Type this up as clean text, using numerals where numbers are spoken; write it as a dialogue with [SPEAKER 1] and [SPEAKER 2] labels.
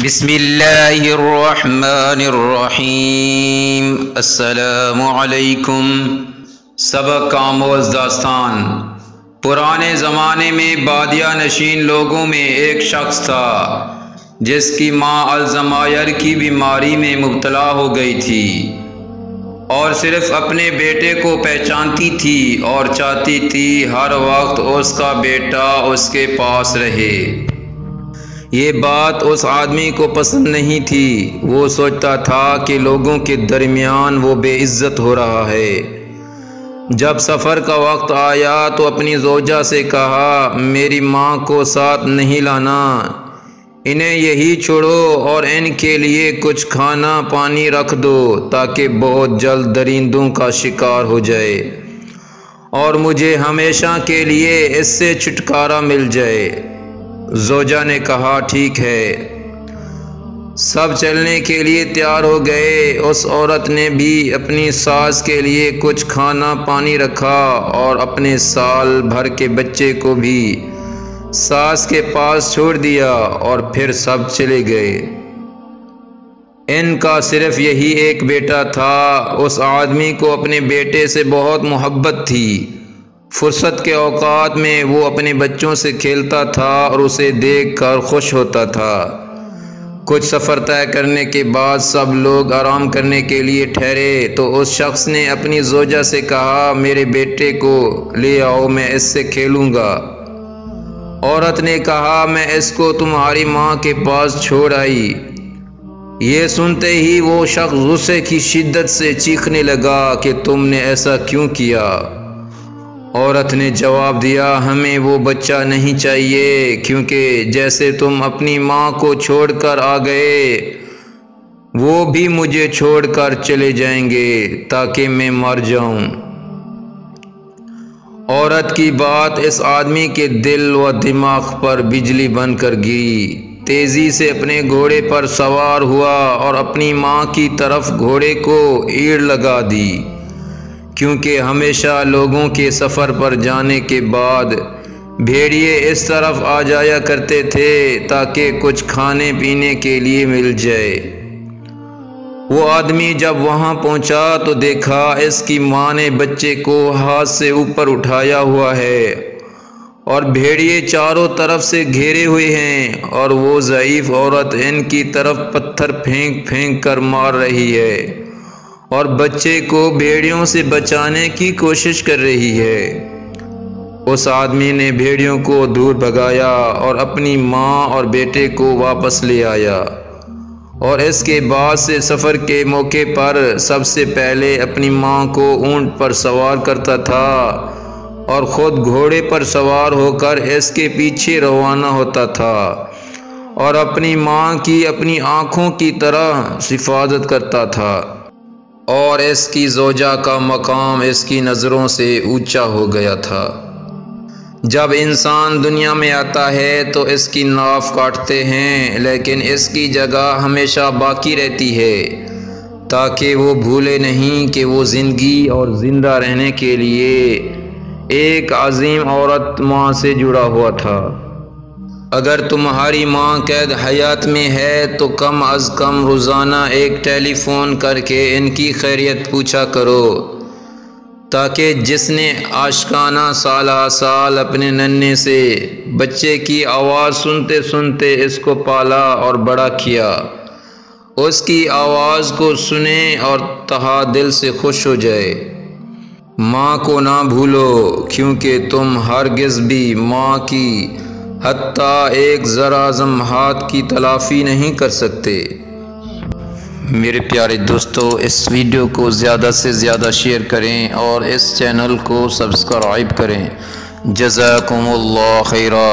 [SPEAKER 1] بسم اللہ الرحمن الرحیم۔ السلام علیکم۔ سبق آموز داستان۔ پرانے زمانے میں بادیہ نشین لوگوں میں ایک شخص تھا جس کی ماں الزمائر کی بیماری میں مبتلا ہو گئی تھی اور صرف اپنے بیٹے کو پہچانتی تھی اور چاہتی تھی ہر وقت اس کا بیٹا اس کے پاس رہے۔ یہ بات اس آدمی کو پسند نہیں تھی۔ وہ سوچتا تھا کہ لوگوں کے درمیان وہ بے عزت ہو رہا ہے۔ جب سفر کا وقت آیا تو اپنی زوجہ سے کہا، میری ماں کو ساتھ نہیں لانا، انہیں یہی چھوڑو اور ان کے لیے کچھ کھانا پانی رکھ دو تاکہ بہت جلد درندوں کا شکار ہو جائے اور مجھے ہمیشہ کے لیے اس سے چھٹکارا مل جائے۔ زوجہ نے کہا، ٹھیک ہے۔ سب چلنے کے لیے تیار ہو گئے۔ اس عورت نے بھی اپنی ساس کے لیے کچھ کھانا پانی رکھا اور اپنے سال بھر کے بچے کو بھی ساس کے پاس چھوڑ دیا اور پھر سب چلے گئے۔ ان کا صرف یہی ایک بیٹا تھا۔ اس آدمی کو اپنے بیٹے سے بہت محبت تھی۔ فرصت کے اوقات میں وہ اپنے بچوں سے کھیلتا تھا اور اسے دیکھ کر خوش ہوتا تھا۔ کچھ سفر طے کرنے کے بعد سب لوگ آرام کرنے کے لیے ٹھہرے تو اس شخص نے اپنی زوجہ سے کہا، میرے بیٹے کو لے آؤ، میں اس سے کھیلوں گا۔ عورت نے کہا، میں اس کو تمہاری ماں کے پاس چھوڑ آئی۔ یہ سنتے ہی وہ شخص غصے کی شدت سے چیخنے لگا کہ تم نے ایسا کیوں کیا؟ عورت نے جواب دیا، ہمیں وہ بچہ نہیں چاہیے، کیونکہ جیسے تم اپنی ماں کو چھوڑ کر آ گئے وہ بھی مجھے چھوڑ کر چلے جائیں گے تاکہ میں مر جاؤں۔ عورت کی بات اس آدمی کے دل و دماغ پر بجلی بن کر گری۔ تیزی سے اپنے گھوڑے پر سوار ہوا اور اپنی ماں کی طرف گھوڑے کو ایڑ لگا دی، کیونکہ ہمیشہ لوگوں کے سفر پر جانے کے بعد بھیڑیے اس طرف آ جایا کرتے تھے تاکہ کچھ کھانے پینے کے لیے مل جائے۔ وہ آدمی جب وہاں پہنچا تو دیکھا اس کی ماں نے بچے کو ہاتھ سے اوپر اٹھایا ہوا ہے اور بھیڑیے چاروں طرف سے گھیرے ہوئے ہیں اور وہ ضعیف عورت ان کی طرف پتھر پھینک پھینک کر مار رہی ہے اور بچے کو بھیڑیوں سے بچانے کی کوشش کر رہی ہے۔ اس آدمی نے بھیڑیوں کو دور بھگایا اور اپنی ماں اور بیٹے کو واپس لے آیا، اور اس کے بعد سے سفر کے موقع پر سب سے پہلے اپنی ماں کو اونٹ پر سوار کرتا تھا اور خود گھوڑے پر سوار ہو کر اس کے پیچھے روانہ ہوتا تھا اور اپنی ماں کی اپنی آنکھوں کی طرح حفاظت کرتا تھا، اور اس کی زوجہ کا مقام اس کی نظروں سے اونچا ہو گیا تھا۔ جب انسان دنیا میں آتا ہے تو اس کی ناف کاٹتے ہیں، لیکن اس کی جگہ ہمیشہ باقی رہتی ہے تاکہ وہ بھولے نہیں کہ وہ زندگی اور زندہ رہنے کے لیے ایک عظیم عورت ماں سے جڑا ہوا تھا۔ اگر تمہاری ماں قید حیات میں ہے تو کم از کم روزانہ ایک ٹیلی فون کر کے ان کی خیریت پوچھا کرو، تاکہ جس نے عاشقانہ سالہ سال اپنے ننھے سے بچے کی آواز سنتے سنتے اس کو پالا اور بڑا کیا، اس کی آواز کو سنے اور تہا دل سے خوش ہو جائے۔ ماں کو نہ بھولو، کیونکہ تم ہرگز بھی ماں کی حتیٰ ایک ذرا ہاتھ کی تلافی نہیں کر سکتے۔ میرے پیارے دوستو، اس ویڈیو کو زیادہ سے زیادہ شیئر کریں اور اس چینل کو سبسکرائب کریں۔ جزاکم اللہ خیرہ۔